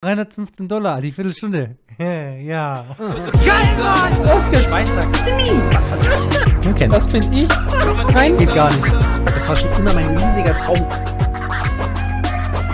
$315, die Viertelstunde. Ja. Geil, Mann! Das ist Schweizer. Was war das? Du kennst. Das bin ich. Nein, geht gar nicht. Das war schon immer mein riesiger Traum.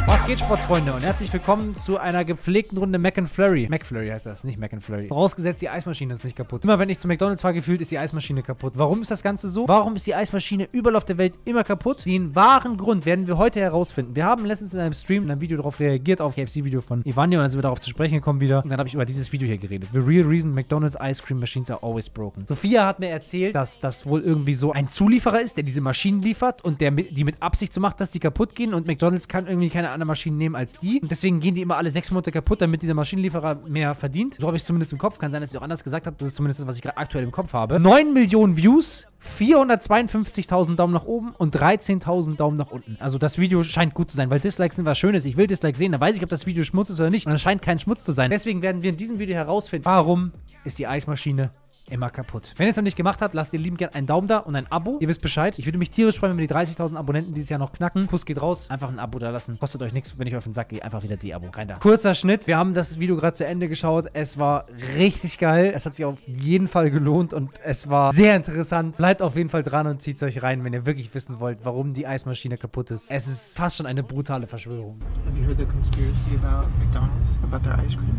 Was geht, Sportfreunde? Und herzlich willkommen zu einer gepflegten Runde McFlurry. McFlurry heißt das, nicht McFlurry. Vorausgesetzt, die Eismaschine ist nicht kaputt. Immer wenn ich zu McDonalds fahre, gefühlt ist die Eismaschine kaputt. Warum ist das Ganze so? Warum ist die Eismaschine überall auf der Welt immer kaputt? Den wahren Grund werden wir heute herausfinden. Wir haben letztens in einem Stream, in einem Video darauf reagiert, auf KFC-Video von Ivania, und dann sind wir darauf zu sprechen gekommen wieder. Und dann habe ich über dieses Video hier geredet. The real reason McDonalds ice cream machines are always broken. Sophia hat mir erzählt, dass das wohl irgendwie so ein Zulieferer ist, der diese Maschinen liefert und der die mit Absicht so macht, dass die kaputt gehen, und McDonalds kann irgendwie keine anderen Maschinen nehmen als die. Und deswegen gehen die immer alle 6 Monate kaputt, damit dieser Maschinenlieferer mehr verdient. So habe ich es zumindest im Kopf. Kann sein, dass ich es auch anders gesagt habe. Das ist zumindest das, was ich gerade aktuell im Kopf habe. 9 Millionen Views, 452.000 Daumen nach oben und 13.000 Daumen nach unten. Also das Video scheint gut zu sein, weil Dislikes sind was Schönes. Ich will Dislikes sehen, dann weiß ich, ob das Video Schmutz ist oder nicht. Und es scheint kein Schmutz zu sein. Deswegen werden wir in diesem Video herausfinden, warum ist die Eismaschine immer kaputt. Wenn ihr es noch nicht gemacht habt, lasst ihr liebend gerne einen Daumen da und ein Abo. Ihr wisst Bescheid. Ich würde mich tierisch freuen, wenn wir die 30.000 Abonnenten dieses Jahr noch knacken. Kuss geht raus. Einfach ein Abo da lassen. Kostet euch nichts, wenn ich auf den Sack gehe. Einfach wieder die Abo. Rein da. Kurzer Schnitt. Wir haben das Video gerade zu Ende geschaut. Es war richtig geil. Es hat sich auf jeden Fall gelohnt und es war sehr interessant. Bleibt auf jeden Fall dran und zieht es euch rein, wenn ihr wirklich wissen wollt, warum die Eismaschine kaputt ist. Es ist fast schon eine brutale Verschwörung. Have you heard the conspiracy about McDonald's, about their ice cream?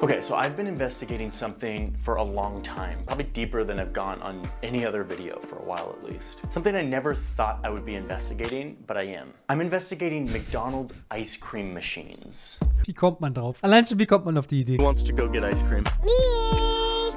Okay, so I've been investigating something for a long time, probably deeper than I've gone on any other video for a while at least. Something I never thought I would be investigating, but I am. I'm investigating McDonald's ice cream machines. Wie kommt man drauf? Allein schon, wie kommt man auf die Idee? Who wants to go get ice cream? Me!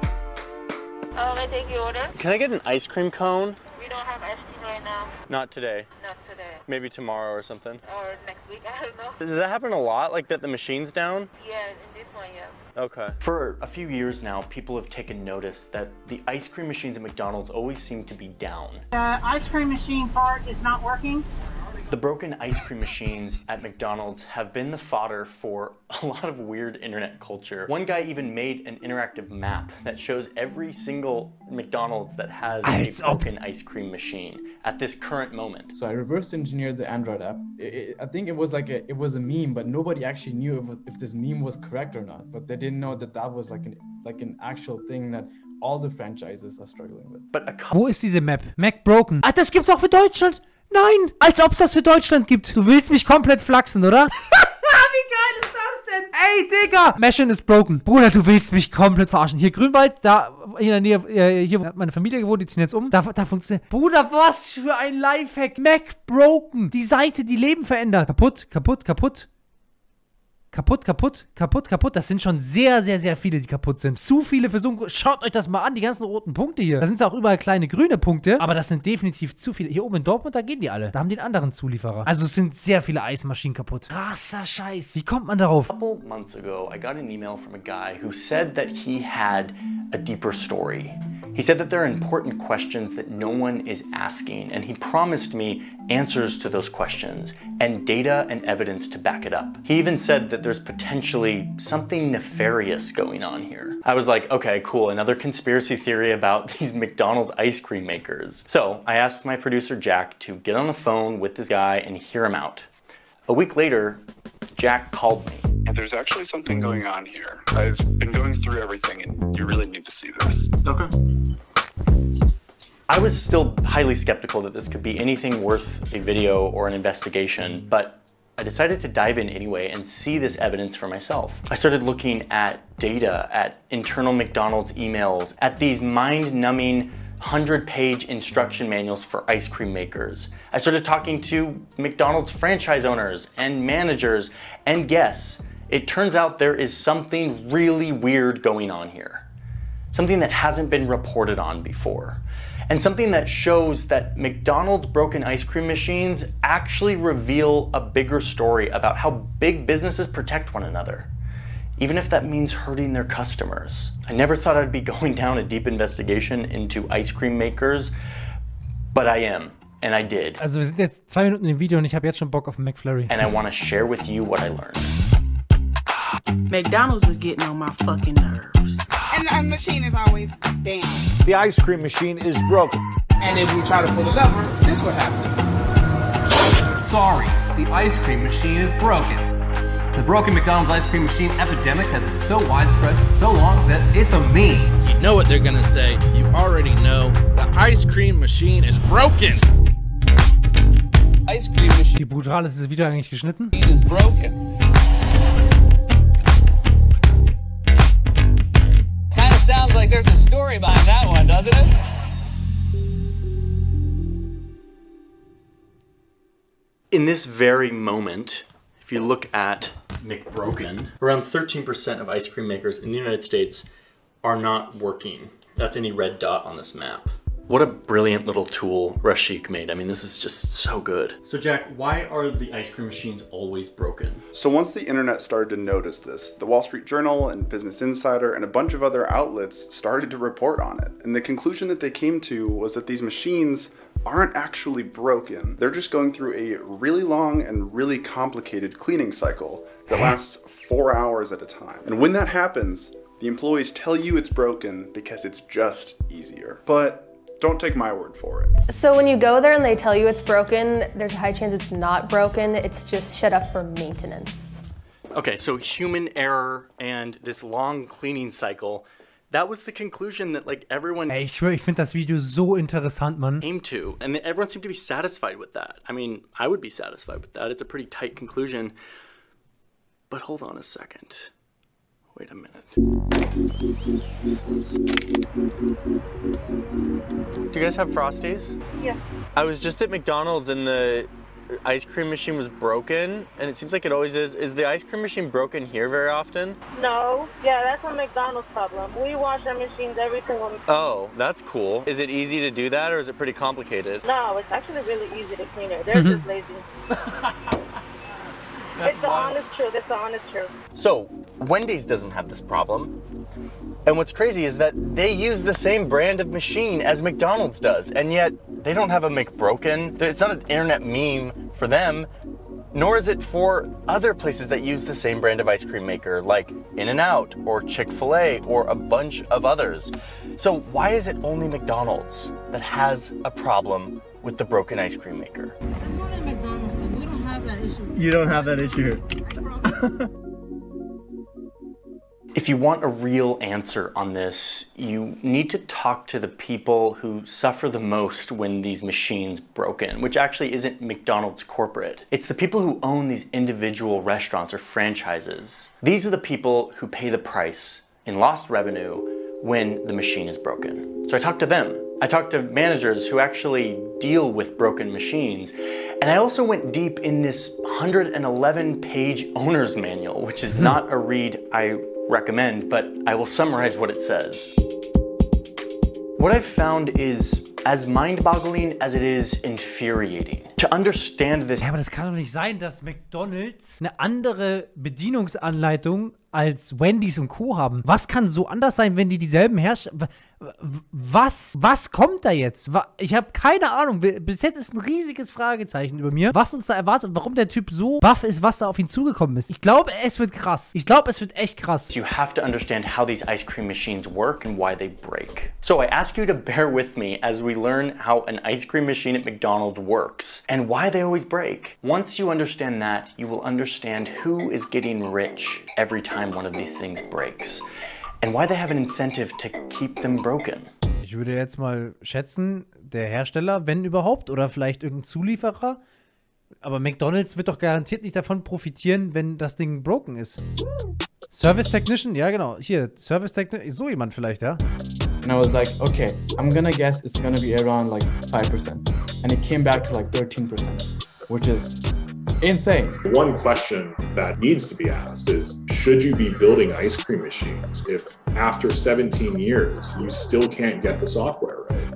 Can I take your order? Can I get an ice cream cone? We don't have ice cream right now. Not today. Not today. Maybe tomorrow or something. Or next week, I don't know. Does that happen a lot, like that the machine's down? Yeah, in this one, yeah. Okay. For a few years now, people have taken notice that the ice cream machines at McDonald's always seem to be down. The ice cream machine part is not working. The broken ice cream machines at McDonald's have been the fodder for a lot of weird internet culture. One guy even made an interactive map that shows every single McDonald's that has a broken ice cream machine at this current moment. So I reverse engineered the Android app. I think it was like it was a meme, but nobody actually knew if this meme was correct or not. But they didn't know that that was like an actual thing that all the franchises are struggling with. But Wo ist diese Map? Mac broken. Ah, das gibt's auch für Deutschland? Nein! Als ob es das für Deutschland gibt. Du willst mich komplett flachsen, oder? Wie geil ist das denn? Ey, Digga! Machine is broken. Bruder, du willst mich komplett verarschen. Hier Grünwald, da in der Nähe, hier hat meine Familie gewohnt, die ziehen jetzt um. Da funktioniert. Bruder, was für ein Lifehack. Mac broken. Die Seite, die Leben verändert. Kaputt, kaputt, kaputt. Kaputt, kaputt, kaputt, kaputt. Das sind schon sehr, sehr, sehr viele, die kaputt sind. Zu viele für so ein... Schaut euch das mal an, die ganzen roten Punkte hier. Da sind auch überall kleine grüne Punkte, aber das sind definitiv zu viele. Hier oben in Dortmund, da gehen die alle. Da haben die einen anderen Zulieferer. Also es sind sehr viele Eismaschinen kaputt. Krasser Scheiß. Wie kommt man darauf? A couple months ago, I got an email from a guy who said that he had a deeper story. He said that there are important questions that no one is asking, and he promised me answers to those questions and data and evidence to back it up. He even said that there's potentially something nefarious going on here. I was like, okay, cool, another conspiracy theory about these McDonald's ice cream makers. So I asked my producer Jack to get on the phone with this guy and hear him out. A week later, Jack called me. And there's actually something going on here. I've been going through everything and you really need to see this. Okay. I was still highly skeptical that this could be anything worth a video or an investigation, but I decided to dive in anyway and see this evidence for myself. I started looking at data, at internal McDonald's emails, at these mind-numbing 100-page instruction manuals for ice cream makers. I started talking to McDonald's franchise owners and managers and guests. It turns out there is something really weird going on here. Something that hasn't been reported on before. And something that shows that McDonald's broken ice cream machines actually reveal a bigger story about how big businesses protect one another, even if that means hurting their customers. I never thought I'd be going down a deep investigation into ice cream makers, but I am, and I did. Also wir sind jetzt 2 Minuten im Video und ich habe jetzt schon Bock auf einen McFlurry. And I want to share with you what I learned. McDonald's is getting on my fucking nerves. And the machine is always down. The ice cream machine is broken. And if we try to pull the lever, this will happen. Sorry, the ice cream machine is broken. The broken McDonald's ice cream machine epidemic has been so widespread for so long that it's a meme. You know what they're gonna say. You already know. The ice cream machine is broken. Ice cream machine. Wie brutal ist dieses Video eigentlich geschnitten? Is broken. Kind of sounds like there's a story behind that one, doesn't it? In this very moment, if you look at McBroken, around 13% of ice cream makers in the United States are not working. That's any red dot on this map. What a brilliant little tool Rashik made. I mean, this is just so good. So Jack, why are the ice cream machines always broken? So once the internet started to notice this, the Wall Street Journal and Business Insider and a bunch of other outlets started to report on it. And the conclusion that they came to was that these machines aren't actually broken. They're just going through a really long and really complicated cleaning cycle that lasts 4 hours at a time. And when that happens, the employees tell you it's broken because it's just easier. But don't take my word for it. So when you go there and they tell you it's broken, there's a high chance it's not broken, it's just shut up for maintenance. Okay, so human error and this long cleaning cycle, that was the conclusion that like everyone Ey, ich schwöre, ich finde das Video so interessant, Mann. Came to, and everyone seemed to be satisfied with that. I mean, I would be satisfied with that. It's a pretty tight conclusion. But hold on a second. Wait a minute. Do you guys have Frosties? Yeah. I was just at McDonald's and the ice cream machine was broken, and it seems like it always is. Is the ice cream machine broken here very often? No. Yeah, that's a McDonald's problem. We wash our machines every single day. Oh, that's cool. Is it easy to do that, or is it pretty complicated? No, it's actually really easy to clean it. They're just lazy. It's the honest truth. It's the honest truth. So, Wendy's doesn't have this problem. And what's crazy is that they use the same brand of machine as McDonald's does, and yet they don't have a McBroken. It's not an internet meme for them, nor is it for other places that use the same brand of ice cream maker, like In-N-Out or Chick-fil-A or a bunch of others. So why is it only McDonald's that has a problem with the broken ice cream maker? That's only McDonald's, but we don't have that issue. You don't have that issue. If you want a real answer on this, you need to talk to the people who suffer the most when these machines broken, which actually isn't McDonald's corporate. It's the people who own these individual restaurants or franchises. These are the people who pay the price in lost revenue when the machine is broken. So I talked to them. I talked to managers who actually deal with broken machines. And I also went deep in this 111-page owner's manual, which is not a read I recommend, but I will summarize what it says. What I've found is as mind-boggling as it is infuriating. To understand this. Ja, aber das kann doch nicht sein, dass McDonalds eine andere Bedienungsanleitung als Wendy's und Co. haben. Was kann so anders sein, wenn die dieselben Hersteller... Was kommt da jetzt? Ich habe keine Ahnung. Bis jetzt ist ein riesiges Fragezeichen über mir, was uns da erwartet und warum der Typ so baff ist, was da auf ihn zugekommen ist. Ich glaube, es wird krass. Ich glaube, es wird echt krass. You have to understand how these ice cream machines work and why they break. So I ask you to bear with me as we learn how an ice cream machine at McDonald's works and why they always break. Once you understand that, you will understand who is getting rich every time one of these things breaks. And why they have an incentive to keep them broken. Ich würde jetzt mal schätzen, der Hersteller, wenn überhaupt, oder vielleicht irgendein Zulieferer. Aber McDonald's wird doch garantiert nicht davon profitieren, wenn das Ding broken ist. Service Technician? Ja, genau. Hier, Service Technician. So jemand vielleicht, ja? And I was like, okay, I'm gonna guess it's gonna be around like 5%. And it came back to like 13%, which is insane. One question that needs to be asked is, should you be building ice cream machines if after 17 years you still can't get the software right?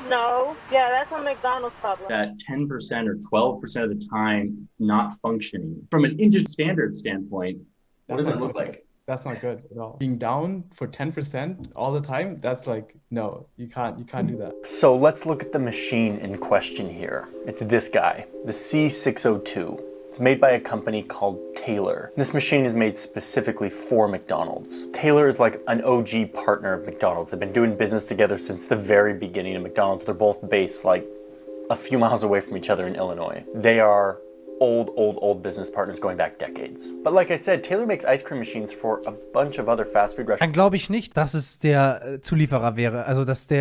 No. Yeah, that's a McDonald's problem. That 10% or 12% of the time it's not functioning. From an industry standard standpoint, what does that look like? That's not good at all. Being down for 10% all the time, that's like, no, you can't do that. So let's look at the machine in question here. It's this guy, the C602. It's made by a company called Taylor. This machine is made specifically for McDonald's. Taylor is like an OG partner of McDonald's. They've been doing business together since the very beginning of McDonald's. They're both based like a few miles away from each other in Illinois. They are old business partners going back decades. But like I said, Taylor makes ice cream machines for a bunch of other fast food restaurants. Dann glaube ich nicht, dass es der Zulieferer wäre. Also, dass die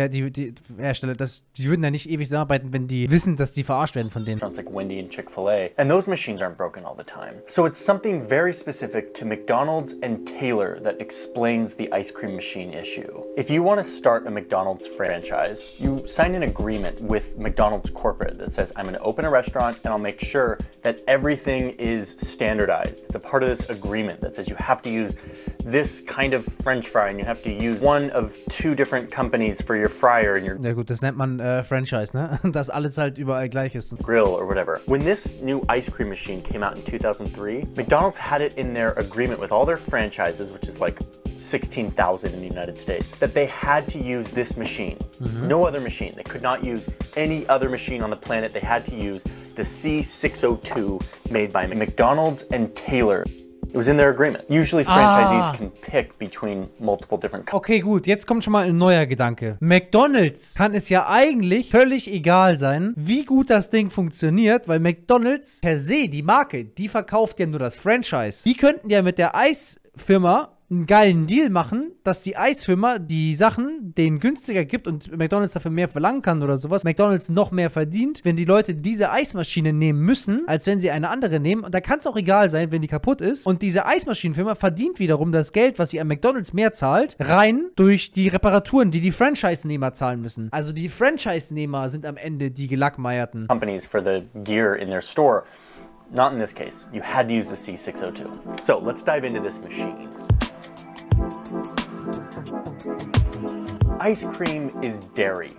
Hersteller, die würden ja nicht ewig zusammenarbeiten, wenn die wissen, dass die verarscht werden von denen. Like Wendy and Chick-fil-A. And those machines aren't broken all the time. So it's something very specific to McDonald's and Taylor that explains the ice cream machine issue. If you want to start a McDonald's franchise, you sign an agreement with McDonald's corporate that says, I'm going to open a restaurant and I'll make sure that everything is standardized. It's a part of this agreement that says you have to use this kind of French fry and you have to use one of 2 different companies for your fryer and your ja gut, das nennt man Franchise, ne? Dass alles halt überall gleich ist. Grill or whatever. When this new ice cream machine came out in 2003, McDonald's had it in their agreement with all their franchises, which is like 16,000 in the United States, that they had to use this machine. No other machine. They could not use any other machine on the planet. They had to use the C602 made by McDonald's and Taylor. It was in their agreement. Usually franchisees can pick between multiple different companies. Okay, gut, jetzt kommt schon mal ein neuer Gedanke. McDonalds kann es ja eigentlich völlig egal sein, wie gut das Ding funktioniert, weil McDonalds per se, die Marke, die verkauft ja nur das Franchise. Die könnten ja mit der Eisfirma einen geilen Deal machen, dass die Eisfirma die Sachen denen günstiger gibt und McDonalds dafür mehr verlangen kann oder sowas. McDonalds noch mehr verdient, wenn die Leute diese Eismaschine nehmen müssen, als wenn sie eine andere nehmen. Und da kann es auch egal sein, wenn die kaputt ist. Und diese Eismaschinenfirma verdient wiederum das Geld, was sie an McDonalds mehr zahlt, rein durch die Reparaturen, die die Franchise-Nehmer zahlen müssen. Also die Franchise-Nehmer sind am Ende die Gelackmeierten. Companies for the gear in their store. Not in this case. You had to use the C602. So let's dive into this machine. Ice cream is dairy,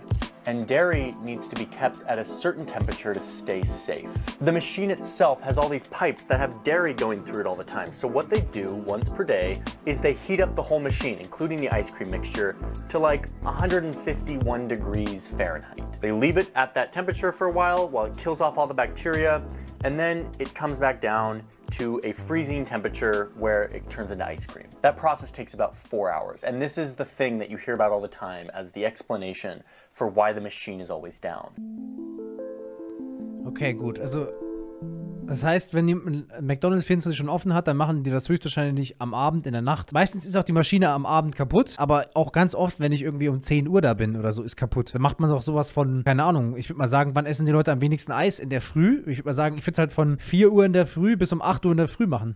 and dairy needs to be kept at a certain temperature to stay safe. The machine itself has all these pipes that have dairy going through it all the time. So what they do once per day is they heat up the whole machine, including the ice cream mixture, to like 151 degrees Fahrenheit. They leave it at that temperature for a while it kills off all the bacteria, and then it comes back down to a freezing temperature where it turns into ice cream. That process takes about 4 hours, and this is the thing that you hear about all the time as the explanation for why the machine is always down. Okay, gut, also das heißt, wenn die McDonalds 24 schon offen hat, dann machen die das höchstwahrscheinlich am Abend, in der Nacht. Meistens ist auch die Maschine am Abend kaputt, aber auch ganz oft, wenn ich irgendwie um 10 Uhr da bin oder so, ist kaputt. Dann macht man auch sowas von, keine Ahnung, ich würde mal sagen, wann essen die Leute am wenigsten Eis? In der Früh? Ich würde mal sagen, ich würde es halt von 4 Uhr in der Früh bis um 8 Uhr in der Früh machen.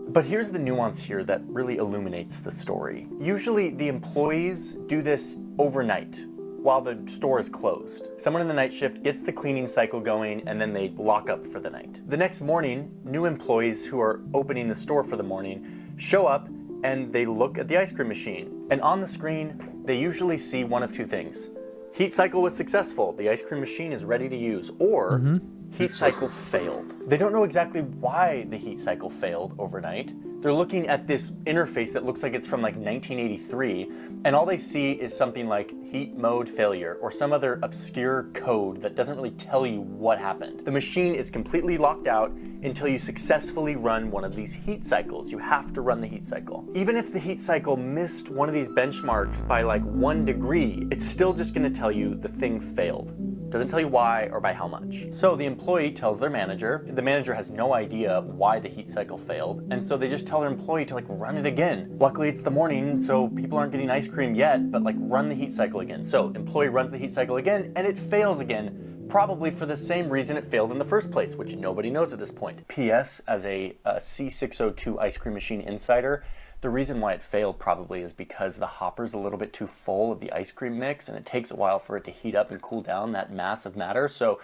But here's the nuance here that really illuminates the story. Usually the employees do this overnight, while the store is closed. Someone in the night shift gets the cleaning cycle going and then they lock up for the night. The next morning, new employees who are opening the store for the morning show up and they look at the ice cream machine. And on the screen, they usually see one of 2 things. Heat cycle was successful, the ice cream machine is ready to use, or heat cycle failed. They don't know exactly why the heat cycle failed overnight. They're looking at this interface that looks like it's from like 1983, and all they see is something like heat mode failure or some other obscure code that doesn't really tell you what happened. The machine is completely locked out until you successfully run one of these heat cycles. You have to run the heat cycle. Even if the heat cycle missed one of these benchmarks by like 1 degree, it's still just going to tell you the thing failed. Doesn't tell you why or by how much. So the employee tells their manager. The manager has no idea why the heat cycle failed, and so they just tell their employee to like run it again. Luckily it's the morning, so people aren't getting ice cream yet, but like run the heat cycle again. So employee runs the heat cycle again, and it fails again, probably for the same reason it failed in the first place, which nobody knows at this point. P.S. As a C602 ice cream machine insider, the reason why it failed probably is because the hopper's a little bit too full of the ice cream mix and it takes a while for it to heat up and cool down that mass of matter. So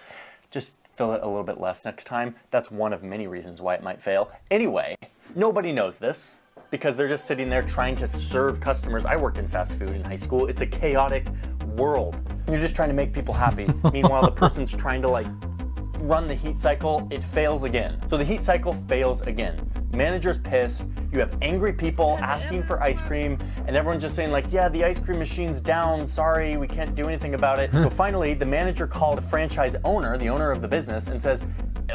just fill it a little bit less next time. That's one of many reasons why it might fail. Anyway, nobody knows this because they're just sitting there trying to serve customers. I worked in fast food in high school. It's a chaotic world. You're just trying to make people happy. Meanwhile, the person's trying to like run the heat cycle, it fails again. So the heat cycle fails again. Manager's pissed, you have angry people asking for ice cream, and everyone's just saying like, yeah, the ice cream machine's down, sorry, we can't do anything about it. So finally, the manager called the franchise owner, the owner of the business, and says,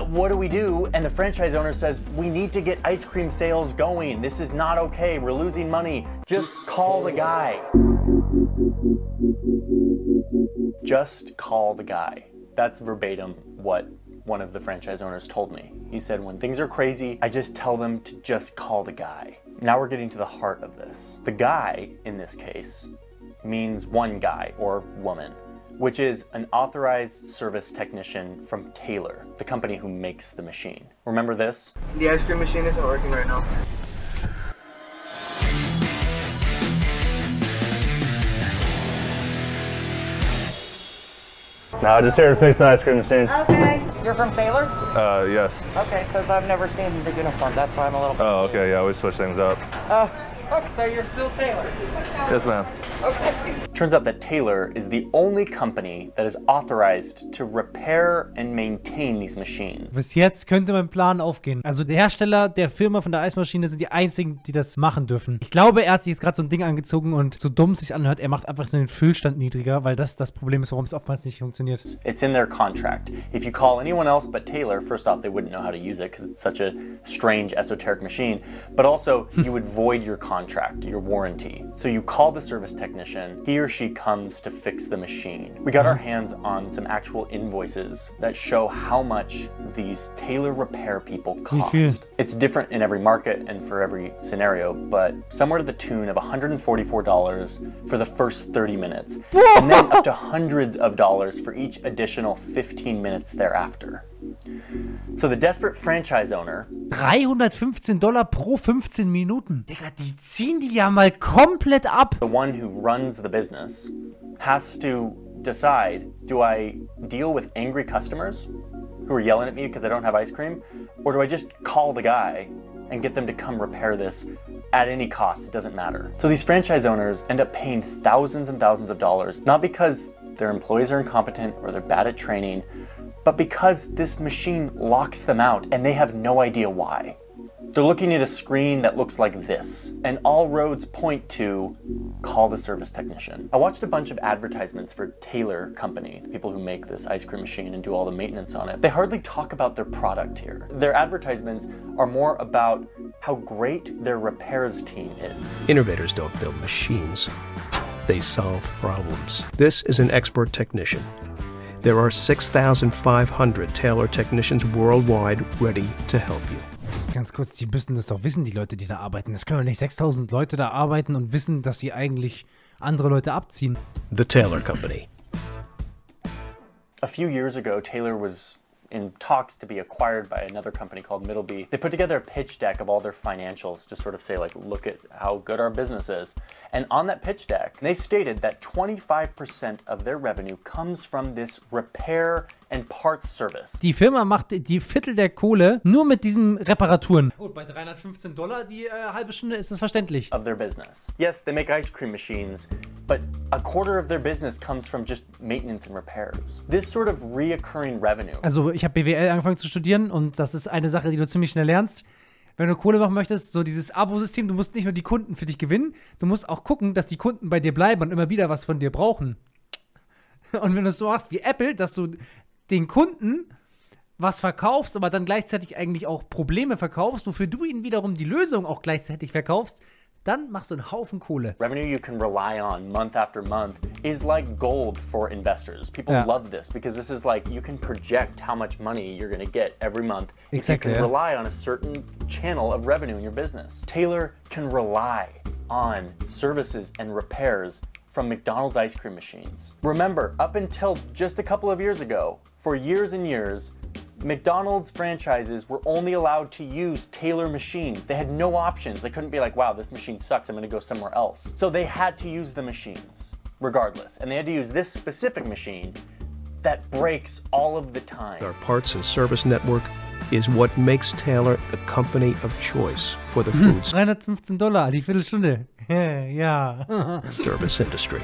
what do we do? And the franchise owner says, we need to get ice cream sales going. This is not okay. We're losing money. Just call the guy. Just call the guy. That's verbatim what one of the franchise owners told me. He said, when things are crazy, I just tell them to just call the guy. Now we're getting to the heart of this. The guy, in this case, means one guy or woman, which is an authorized service technician from Taylor, the company who makes the machine. Remember this? The ice cream machine isn't working right now. No, just here to fix the ice cream machine. Okay. You're from Taylor? Yes. Okay, because I've never seen the uniform. That's why I'm a little bit Oh, okay, yeah, we switch things up. Okay, so you're still Taylor? Yes, ma'am. Okay. Turns out that Taylor is the only company that is authorized to repair and maintain these machines. Bis jetzt könnte mein Plan aufgehen. Also der Hersteller der Firma von der Eismaschine sind die einzigen, die das machen dürfen. Ich glaube, er hat sich jetzt gerade so ein Ding angezogen und so dumm es sich anhört, er macht einfach so den Füllstand niedriger, weil das das Problem ist, warum es oftmals nicht funktioniert. It's in their contract. If you call anyone else but Taylor, first off, they wouldn't know how to use it because it's such a strange, esoteric machine. But also, you would void your contract, your warranty. So you call the service technician, he or she comes to fix the machine. We got our hands on some actual invoices that show how much these Taylor repair people cost. It's different in every market and for every scenario, but somewhere to the tune of $144 for the first 30 minutes, and then up to hundreds of dollars for each additional 15 minutes thereafter. So the desperate franchise owner, $315 pro 15 Minuten. Digga, die ziehen die ja mal komplett ab. The one who runs the business has to decide, do I deal with angry customers who are yelling at me because I don't have ice cream? Or do I just call the guy and get them to come repair this at any cost? It doesn't matter. So these franchise owners end up paying thousands and thousands of dollars, not because their employees are incompetent or they're bad at training, but because this machine locks them out and they have no idea why. They're looking at a screen that looks like this, and all roads point to call the service technician. I watched a bunch of advertisements for Taylor Company, the people who make this ice cream machine and do all the maintenance on it. They hardly talk about their product here. Their advertisements are more about how great their repairs team is. Innovators don't build machines, they solve problems. This is an expert technician. There are 6,500 Taylor technicians worldwide ready to help you. Ganz kurz, die müssen das doch wissen, die Leute, die da arbeiten. Es können doch nicht 6.000 Leute da arbeiten und wissen, dass sie eigentlich andere Leute abziehen. The Taylor Company. A few years ago, Taylor was in talks to be acquired by another company called Middleby. They put together a pitch deck of all their financials to sort of say, like, look at how good our business is. And on that pitch deck, they stated that 25% of their revenue comes from this repair and parts service. Die Firma macht die Viertel der Kohle nur mit diesen Reparaturen. Gut, bei $315 die halbe Stunde ist es verständlich. Of their business. Yes, they make ice cream machines, but a quarter of their business comes from just maintenance and repairs. This sort of reoccurring revenue. Also ich habe BWL angefangen zu studieren und das ist eine Sache, die du ziemlich schnell lernst. Wenn du Kohle machen möchtest, so dieses Abo-System, du musst nicht nur die Kunden für dich gewinnen, du musst auch gucken, dass die Kunden bei dir bleiben und immer wieder was von dir brauchen. Und wenn du es so machst wie Apple, dass du den Kunden was verkaufst, aber dann gleichzeitig eigentlich auch Probleme verkaufst, wofür du ihnen wiederum die Lösung auch gleichzeitig verkaufst, dann machst du einen Haufen Kohle. Revenue you can rely on month after month is like gold for investors. People love this because this is like you can project how much money you're going to get every month if you can rely on a certain channel of revenue in your business. Taylor can rely on services and repairs from McDonald's ice cream machines. Remember, up until just a couple of years ago, for years and years, McDonald's franchises were only allowed to use Taylor machines. They had no options. They couldn't be like, wow, this machine sucks, I'm gonna go somewhere else. So they had to use the machines, regardless. And they had to use this specific machine that breaks all of the time. Our parts and service network is what makes Taylor the company of choice for the food $315, die Viertelstunde. Ja. service industry.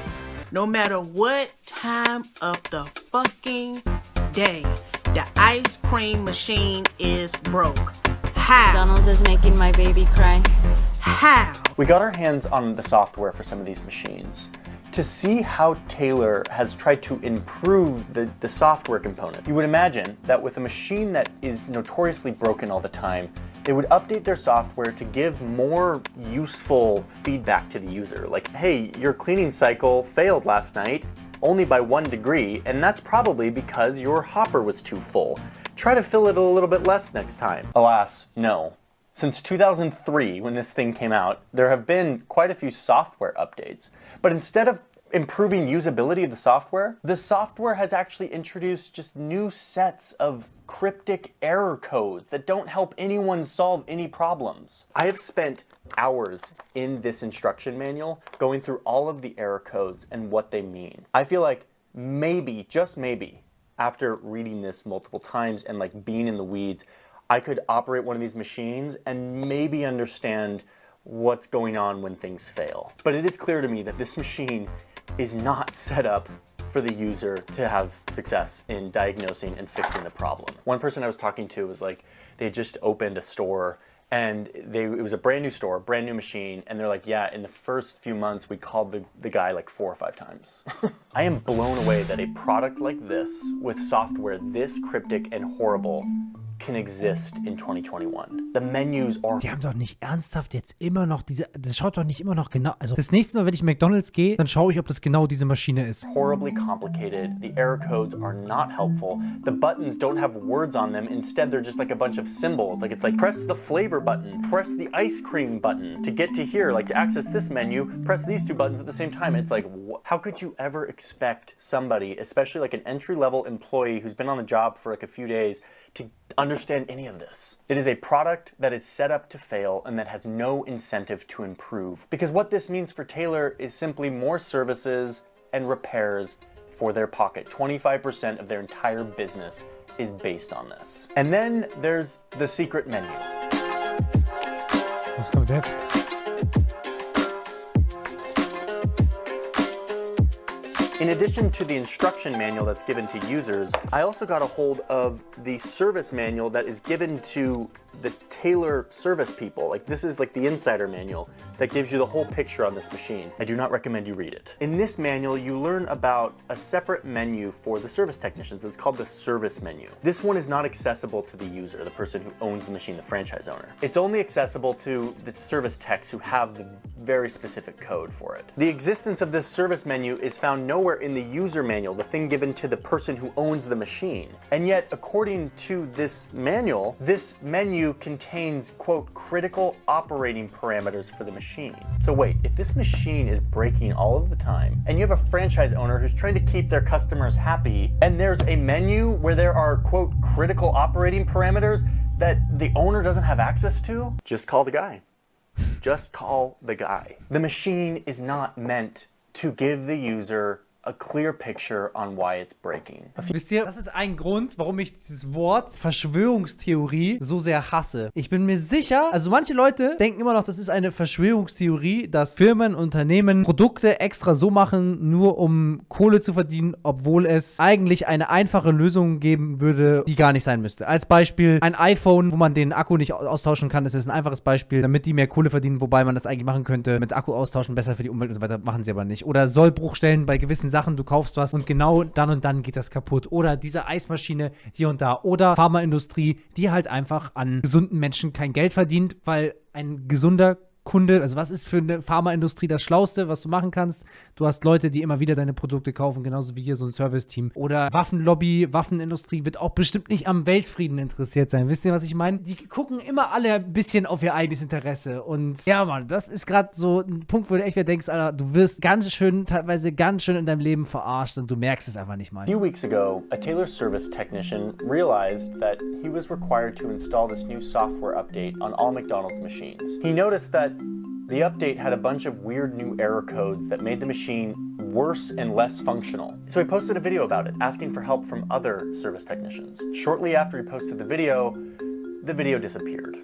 No matter what time of the fucking day, the ice cream machine is broke. McDonald's is making my baby cry. How? We got our hands on the software for some of these machines to see how Taylor has tried to improve the software component. You would imagine that with a machine that is notoriously broken all the time, they would update their software to give more useful feedback to the user. Like, hey, your cleaning cycle failed last night only by 1 degree, and that's probably because your hopper was too full. Try to fill it a little bit less next time. Alas, no. Since 2003, when this thing came out, there have been quite a few software updates. But instead of improving usability of the software has actually introduced just new sets of cryptic error codes that don't help anyone solve any problems. I have spent hours in this instruction manual going through all of the error codes and what they mean. I feel like maybe, just maybe, after reading this multiple times and like being in the weeds, I could operate one of these machines and maybe understand what's going on when things fail. But it is clear to me that this machine is not set up for the user to have success in diagnosing and fixing the problem. One person I was talking to was like, they had just opened a store and it was a brand new store, brand new machine, and they're like, yeah, in the first few months we called the guy like 4 or 5 times. I am blown away that a product like this with software this cryptic and horrible can exist in 2021. The menus are... Die haben doch nicht ernsthaft jetzt immer noch diese... Das schaut doch nicht immer noch genau... Also das nächste Mal, wenn ich McDonalds gehe, dann schaue ich, ob das genau diese Maschine ist. Horribly complicated. The error codes are not helpful. The buttons don't have words on them. Instead, they're just like a bunch of symbols. Like it's like, press the flavor button, press the ice cream button to get to here. Like to access this menu, press these 2 buttons at the same time. And it's like, how could you ever expect somebody, especially like an entry-level employee who's been on the job for like a few days, to understand any of this? It is a product that is set up to fail and that has no incentive to improve. Because what this means for Taylor is simply more services and repairs for their pocket. 25% of their entire business is based on this. And then there's the secret menu. Was kommt jetzt? In addition to the instruction manual that's given to users, I also got a hold of the service manual that is given to the Taylor service people. Like this is like the insider manual that gives you the whole picture on this machine. I do not recommend you read it. In this manual, you learn about a separate menu for the service technicians. It's called the service menu. This one is not accessible to the user, the person who owns the machine, the franchise owner. It's only accessible to the service techs who have the very specific code for it. The existence of this service menu is found nowhere in the user manual, the thing given to the person who owns the machine. And yet, according to this manual, this menu contains, quote, critical operating parameters for the machine. So wait, if this machine is breaking all of the time, and you have a franchise owner who's trying to keep their customers happy, and there's a menu where there are, quote, critical operating parameters that the owner doesn't have access to, just call the guy. Just call the guy. The machine is not meant to give the user a clear picture on why it's breaking. Wisst ihr, das ist ein Grund, warum ich dieses Wort Verschwörungstheorie so sehr hasse. Ich bin mir sicher, also manche Leute denken immer noch, das ist eine Verschwörungstheorie, dass Firmen, Unternehmen Produkte extra so machen, nur um Kohle zu verdienen, obwohl es eigentlich eine einfache Lösung geben würde, die gar nicht sein müsste. Als Beispiel ein iPhone, wo man den Akku nicht austauschen kann, das ist ein einfaches Beispiel, damit die mehr Kohle verdienen, wobei man das eigentlich machen könnte, mit Akku austauschen, besser für die Umwelt und so weiter, machen sie aber nicht. Oder Sollbruchstellen bei gewissen Sachen, du kaufst was und genau dann und dann geht das kaputt. Oder diese Eismaschine hier und da. Oder Pharmaindustrie, die halt einfach an gesunden Menschen kein Geld verdient, weil ein gesunder Kunde, also was ist für eine Pharmaindustrie das Schlauste, was du machen kannst? Du hast Leute, die immer wieder deine Produkte kaufen, genauso wie hier so ein Service-Team. Oder Waffenlobby, Waffenindustrie wird auch bestimmt nicht am Weltfrieden interessiert sein. Wisst ihr, was ich meine? Die gucken immer alle ein bisschen auf ihr eigenes Interesse. Und ja, Mann, das ist gerade so ein Punkt, wo du echt wieder denkst, Alter, du wirst teilweise ganz schön in deinem Leben verarscht und du merkst es einfach nicht mal. A few weeks ago, a Taylor service technician realized that he was required to install this new software update on all McDonald's machines. He noticed that the update had a bunch of weird new error codes that made the machine worse and less functional. So he posted a video about it, asking for help from other service technicians. Shortly after he posted the video disappeared.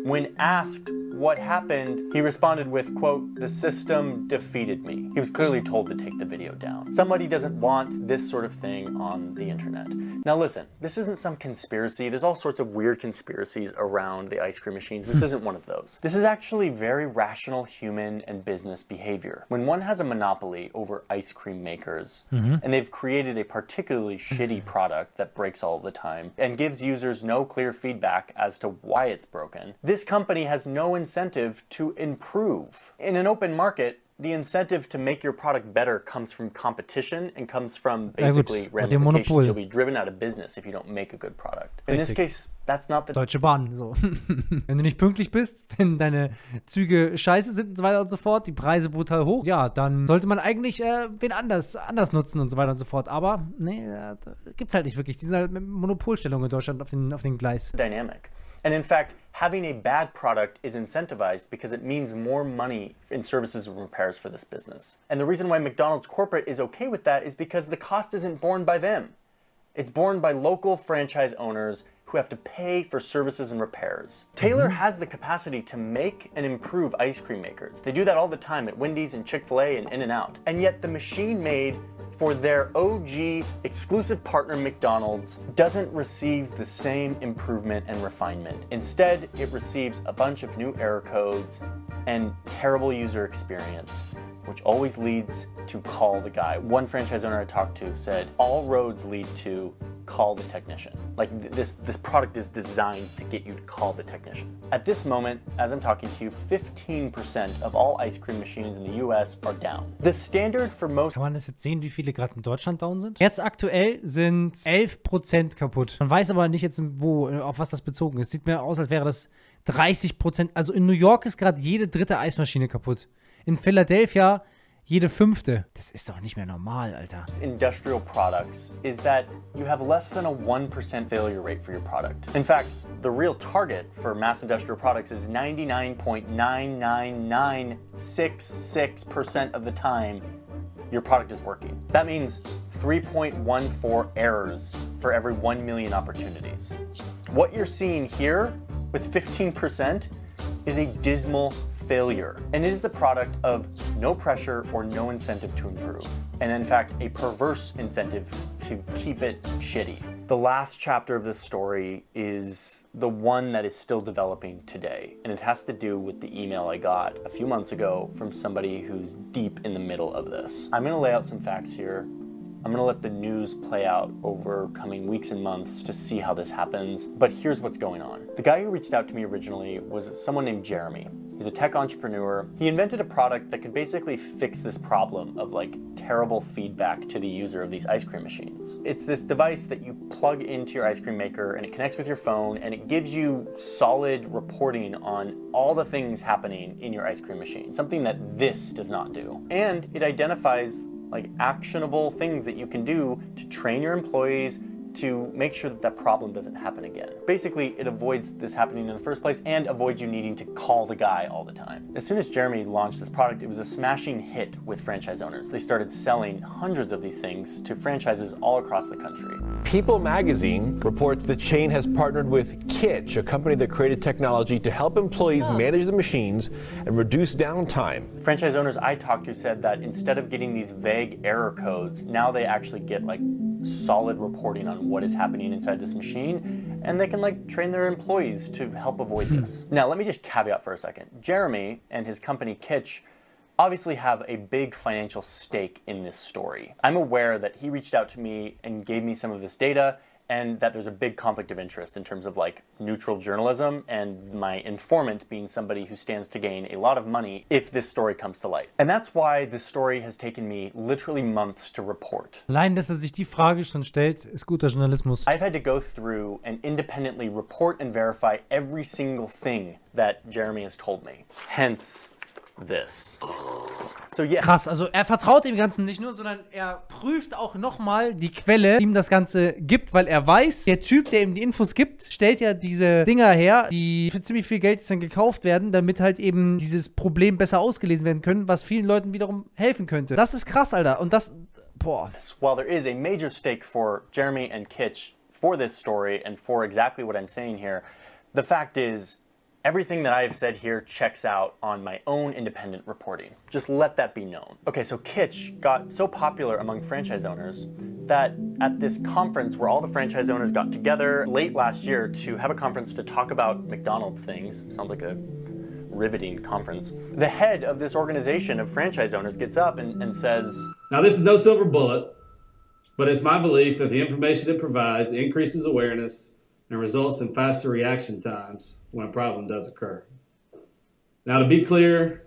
When asked what happened, he responded with, quote, "The system defeated me." He was clearly told to take the video down. Somebody doesn't want this sort of thing on the internet. Now listen, this isn't some conspiracy. There's all sorts of weird conspiracies around the ice cream machines. This isn't one of those. This is actually very rational human and business behavior. When one has a monopoly over ice cream makers, and they've created a particularly shitty product that breaks all the time and gives users no clear feedback as to why it's broken, this company has no incentive to improve. In an open market, the incentive to make your product better comes from competition and comes from basically ramifications. You'll be driven out of business if you don't make a good product. In this case, that's not the... Deutsche Bahn, so. Wenn du nicht pünktlich bist, wenn deine Züge scheiße sind und so weiter und so fort, die Preise brutal hoch, ja, dann sollte man eigentlich wen anders nutzen und so weiter und so fort. Aber, nee, gibt's halt nicht wirklich. Die sind halt mit Monopolstellung in Deutschland auf den Gleis. Dynamic. And in fact, having a bad product is incentivized because it means more money in services and repairs for this business. And the reason why McDonald's corporate is okay with that is because the cost isn't borne by them. It's borne by local franchise owners who have to pay for services and repairs. Taylor has the capacity to make and improve ice cream makers. They do that all the time at Wendy's and Chick-fil-A and In-N-Out. And yet the machine made for their OG exclusive partner McDonald's doesn't receive the same improvement and refinement. Instead, it receives a bunch of new error codes and terrible user experience, which always leads to call the guy. One franchise owner I talked to said, all roads lead to call the technician. Like this product is designed to get you to call the technician. At this moment, as I'm talking to you, 15% of all ice cream machines in the US are down. The standard for most... Kann man das jetzt sehen, wie viele gerade in Deutschland down sind? Jetzt aktuell sind 11% kaputt. Man weiß aber nicht jetzt, auf was das bezogen ist. Sieht mir aus, als wäre das 30%. Also in New York ist gerade jede dritte Eismaschine kaputt. In Philadelphia jede fünfte. Das ist doch nicht mehr normal, Alter. Industrial products is that you have less than a 1% failure rate for your product. In fact, the real target for mass industrial products is 99.99966% of the time your product is working. That means 3.14 errors for every 1 million opportunities. What you're seeing here with 15% is a dismal failure, and it is the product of no pressure or no incentive to improve, and in fact a perverse incentive to keep it shitty. The last chapter of this story is the one that is still developing today, and it has to do with the email I got a few months ago from somebody who's deep in the middle of this. I'm going to lay out some facts here. I'm gonna let the news play out over coming weeks and months to see how this happens, but here's what's going on. The guy who reached out to me originally was someone named Jeremy. He's a tech entrepreneur. He invented a product that could basically fix this problem of like terrible feedback to the user of these ice cream machines. It's this device that you plug into your ice cream maker and it connects with your phone and it gives you solid reporting on all the things happening in your ice cream machine, something that this does not do. And it identifies like actionable things that you can do to train your employees to make sure that that problem doesn't happen again. Basically, it avoids this happening in the first place and avoids you needing to call the guy all the time. As soon as Jeremy launched this product, it was a smashing hit with franchise owners. They started selling hundreds of these things to franchises all across the country. People magazine reports the chain has partnered with Kitch, a company that created technology to help employees manage the machines and reduce downtime. Franchise owners I talked to said that instead of getting these vague error codes, now they actually get like solid reporting on what is happening inside this machine, and they can like train their employees to help avoid this. Now, let me just caveat for a second. Jeremy and his company Kitch obviously have a big financial stake in this story. I'm aware that he reached out to me and gave me some of this data, and that there's a big conflict of interest in terms of like neutral journalism and my informant being somebody who stands to gain a lot of money if this story comes to light. And that's why this story has taken me literally months to report. Allein, dass sich die Frage schon stellt, ist guter Journalismus. I've had to go through and independently report and verify every single thing that Jeremy has told me. Hence this. So, yeah. Krass, also er vertraut dem Ganzen nicht nur, sondern er prüft auch nochmal die Quelle, die ihm das Ganze gibt, weil er weiß, der Typ, der ihm die Infos gibt, stellt ja diese Dinger her, die für ziemlich viel Geld dann gekauft werden, damit halt eben dieses Problem besser ausgelesen werden können, was vielen Leuten wiederum helfen könnte. Das ist krass, Alter. Und das, boah. While there is a major stake for Jeremy and Kitch for this story and for exactly what I'm saying here, the fact is, Everything that I've said here checks out on my own independent reporting. Just let that be known. Okay, so Kitsch got so popular among franchise owners that at this conference where all the franchise owners got together late last year to have a conference to talk about McDonald's things, sounds like a riveting conference, the head of this organization of franchise owners gets up and says, "Now this is no silver bullet, but it's my belief that the information it provides increases awareness and results in faster reaction times when a problem does occur. Now to be clear,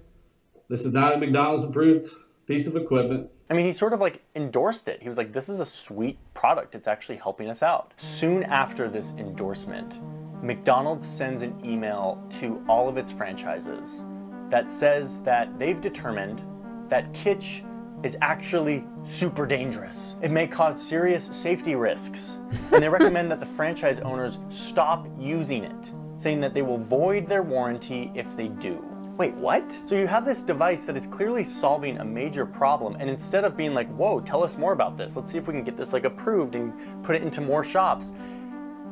this is not a McDonald's approved piece of equipment." I mean, he sort of like endorsed it. He was like, this is a sweet product. It's actually helping us out. Soon after this endorsement, McDonald's sends an email to all of its franchises that says that they've determined that Kitsch is actually super dangerous. It may cause serious safety risks. And they recommend that the franchise owners stop using it, saying that they will void their warranty if they do. Wait, what? So you have this device that is clearly solving a major problem, and instead of being like, whoa, tell us more about this, let's see if we can get this like approved and put it into more shops,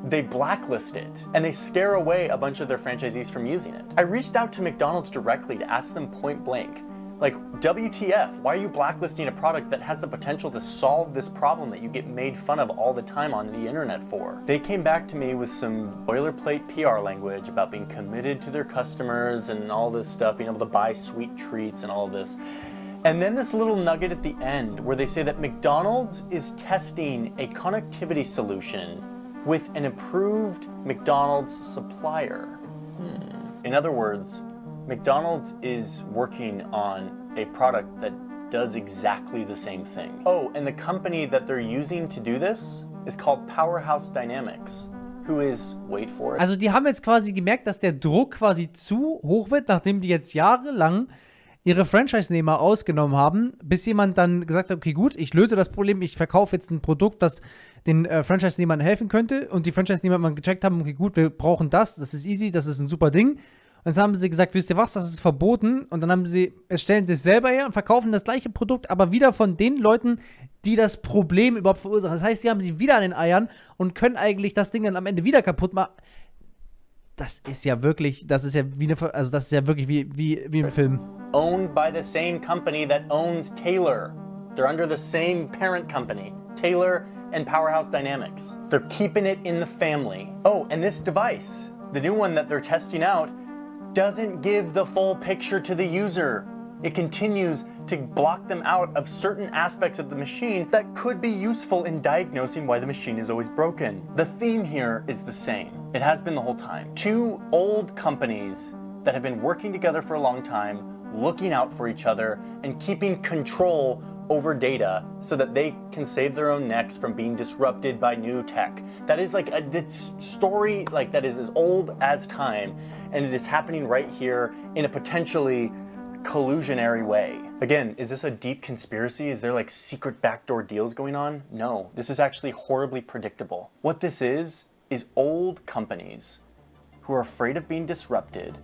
they blacklist it and they scare away a bunch of their franchisees from using it. I reached out to McDonald's directly to ask them point blank, like, WTF, why are you blacklisting a product that has the potential to solve this problem that you get made fun of all the time on the internet for? They came back to me with some boilerplate PR language about being committed to their customers and all this stuff, being able to buy sweet treats and all this. And then this little nugget at the end where they say that McDonald's is testing a connectivity solution with an approved McDonald's supplier. In other words, McDonald's is working on a product that does exactly the same thing. Oh, and the company that they're using to do this is called Powerhouse Dynamics, who is, wait for it. Also die haben jetzt quasi gemerkt, dass der Druck quasi zu hoch wird, nachdem die jetzt jahrelang ihre Franchise-Nehmer ausgenommen haben, bis jemand dann gesagt hat, okay gut, ich löse das Problem, ich verkaufe jetzt ein Produkt, das den Franchise-Nehmern helfen könnte, und die Franchise-Nehmer mal gecheckt haben, okay gut, wir brauchen das ist easy, das ist ein super Ding. Und dann haben sie gesagt, wisst ihr was, das ist verboten. Und dann haben sie, stellen das selber her und verkaufen das gleiche Produkt, aber wieder von den Leuten, die das Problem überhaupt verursachen. Das heißt, die haben sie wieder an den Eiern und können eigentlich das Ding dann am Ende wieder kaputt machen. Das ist ja wirklich, das ist ja wie eine, also das ist ja wirklich wie im Film. Owned by the same company that owns Taylor. They're under the same parent company, Taylor and Powerhouse Dynamics. They're keeping it in the family. Oh, and this device, the new one that they're testing out, doesn't give the full picture to the user. It continues to block them out of certain aspects of the machine that could be useful in diagnosing why the machine is always broken. The theme here is the same. It has been the whole time. Two old companies that have been working together for a long time, looking out for each other and keeping control over data so that they can save their own necks from being disrupted by new tech. That is like a story like that is as old as time, and it is happening right here in a potentially collusionary way. Again, is this a deep conspiracy? Is there like secret backdoor deals going on? No, this is actually horribly predictable. What this is old companies who are afraid of being disrupted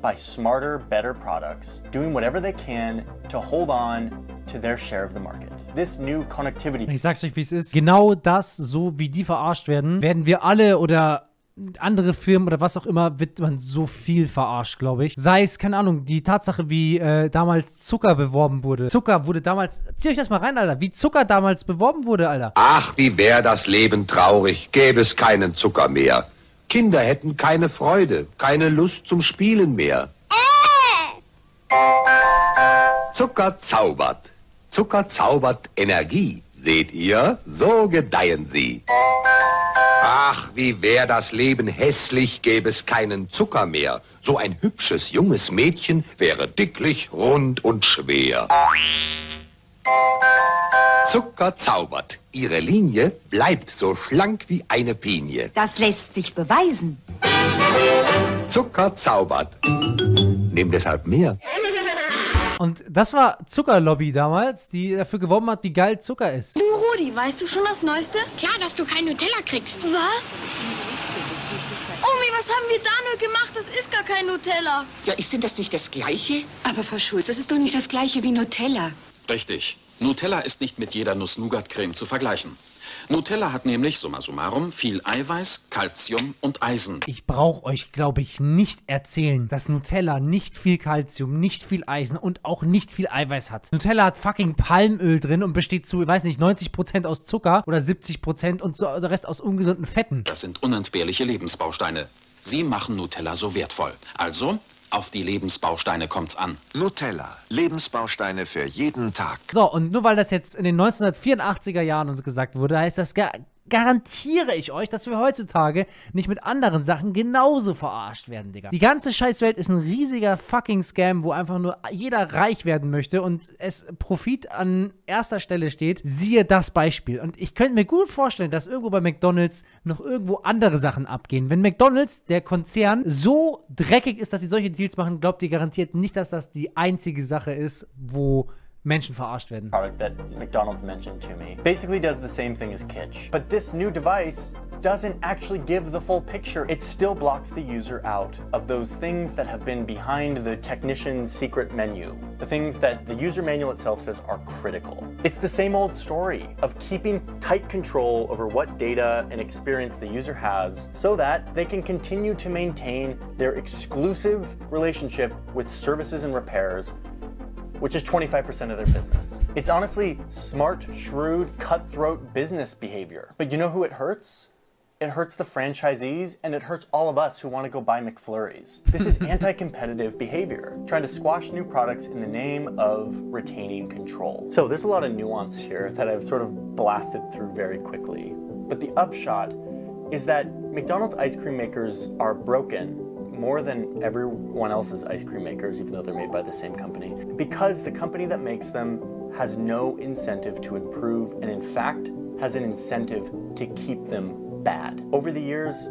by smarter, better products, doing whatever they can to hold on to their share of the market. This new connectivity. Ich sag's euch, wie es ist. Genau das, so wie die verarscht werden, werden wir alle oder andere Firmen oder was auch immer, wird man so viel verarscht, glaube ich. Sei es, keine Ahnung, die Tatsache, wie damals Zucker beworben wurde. Zucker wurde damals, zieht euch das mal rein, Alter, wie Zucker damals beworben wurde, Alter. Ach, wie wär das Leben traurig, gäbe es keinen Zucker mehr. Kinder hätten keine Freude, keine Lust zum Spielen mehr. Zucker zaubert. Zucker zaubert Energie. Seht ihr? So gedeihen sie. Ach, wie wär das Leben hässlich, gäbe es keinen Zucker mehr. So ein hübsches, junges Mädchen wäre dicklich, rund und schwer. Zucker zaubert. Ihre Linie bleibt so schlank wie eine Pinie. Das lässt sich beweisen. Zucker zaubert. Nimm deshalb mehr. Und das war Zuckerlobby damals, die dafür geworben hat, wie geil Zucker ist. Du, Rudi, weißt du schon das Neueste? Klar, dass du kein Nutella kriegst. Was? Omi, was haben wir da nur gemacht? Das ist gar kein Nutella. Ja, ist denn das nicht das Gleiche? Aber Frau Schulz, das ist doch nicht das Gleiche wie Nutella. Richtig. Nutella ist nicht mit jeder Nuss-Nougat-Creme zu vergleichen. Nutella hat nämlich, summa summarum, viel Eiweiß, Calcium und Eisen. Ich brauche euch, glaube ich, nicht erzählen, dass Nutella nicht viel Calcium, nicht viel Eisen und auch nicht viel Eiweiß hat. Nutella hat fucking Palmöl drin und besteht zu, ich weiß nicht, 90% aus Zucker oder 70% und so, der Rest aus ungesunden Fetten. Das sind unentbehrliche Lebensbausteine. Sie machen Nutella so wertvoll. Also, auf die Lebensbausteine kommt's an. Nutella. Lebensbausteine für jeden Tag. So, und nur weil das jetzt in den 1984er Jahren uns gesagt wurde, heißt das garantiere ich euch, dass wir heutzutage nicht mit anderen Sachen genauso verarscht werden, Digga. Die ganze Scheißwelt ist ein riesiger fucking Scam, wo einfach nur jeder reich werden möchte und es Profit an erster Stelle steht. Siehe das Beispiel. Und ich könnte mir gut vorstellen, dass irgendwo bei McDonalds noch irgendwo andere Sachen abgehen. Wenn McDonalds, der Konzern, so dreckig ist, dass sie solche Deals machen, glaubt ihr garantiert nicht, dass das die einzige Sache ist, wo Menschen verarscht werden. Product that McDonald's mentioned to me basically does the same thing as Kitsch. But this new device doesn't actually give the full picture. It still blocks the user out of those things that have been behind the technician's secret menu. The things that the user manual itself says are critical. It's the same old story of keeping tight control over what data and experience the user has so that they can continue to maintain their exclusive relationship with services and repairs, which is 25% of their business. It's honestly smart, shrewd, cutthroat business behavior. But you know who it hurts? It hurts the franchisees, and it hurts all of us who want to go buy McFlurries. This is anti-competitive behavior, trying to squash new products in the name of retaining control. So there's a lot of nuance here that I've sort of blasted through very quickly. But the upshot is that McDonald's ice cream makers are broken more than everyone else's ice cream makers, even though they're made by the same company, because the company that makes them has no incentive to improve and in fact has an incentive to keep them bad. Over the years,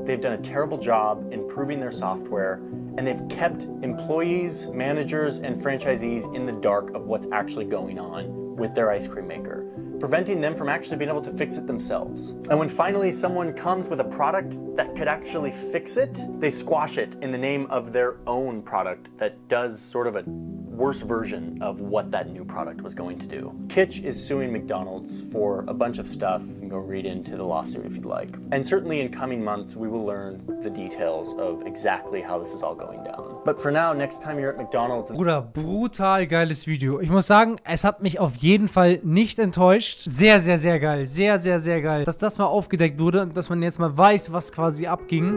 they've done a terrible job improving their software, and they've kept employees, managers, and franchisees in the dark of what's actually going on with their ice cream maker, preventing them from actually being able to fix it themselves. And when finally someone comes with a product that could actually fix it, they squash it in the name of their own product that does sort of a worse version of what that new product was going to do. Kitsch is suing McDonald's for a bunch of stuff. You can go read into the lawsuit if you'd like. And certainly in coming months, we will learn the details of exactly how this is all going down. But for now, next time you're at McDonald's... Bruder, brutal geiles Video. Ich muss sagen, es hat mich auf jeden Fall nicht enttäuscht. Sehr, sehr, sehr geil. Sehr, sehr, sehr geil. Dass das mal aufgedeckt wurde und dass man jetzt mal weiß, was quasi abging.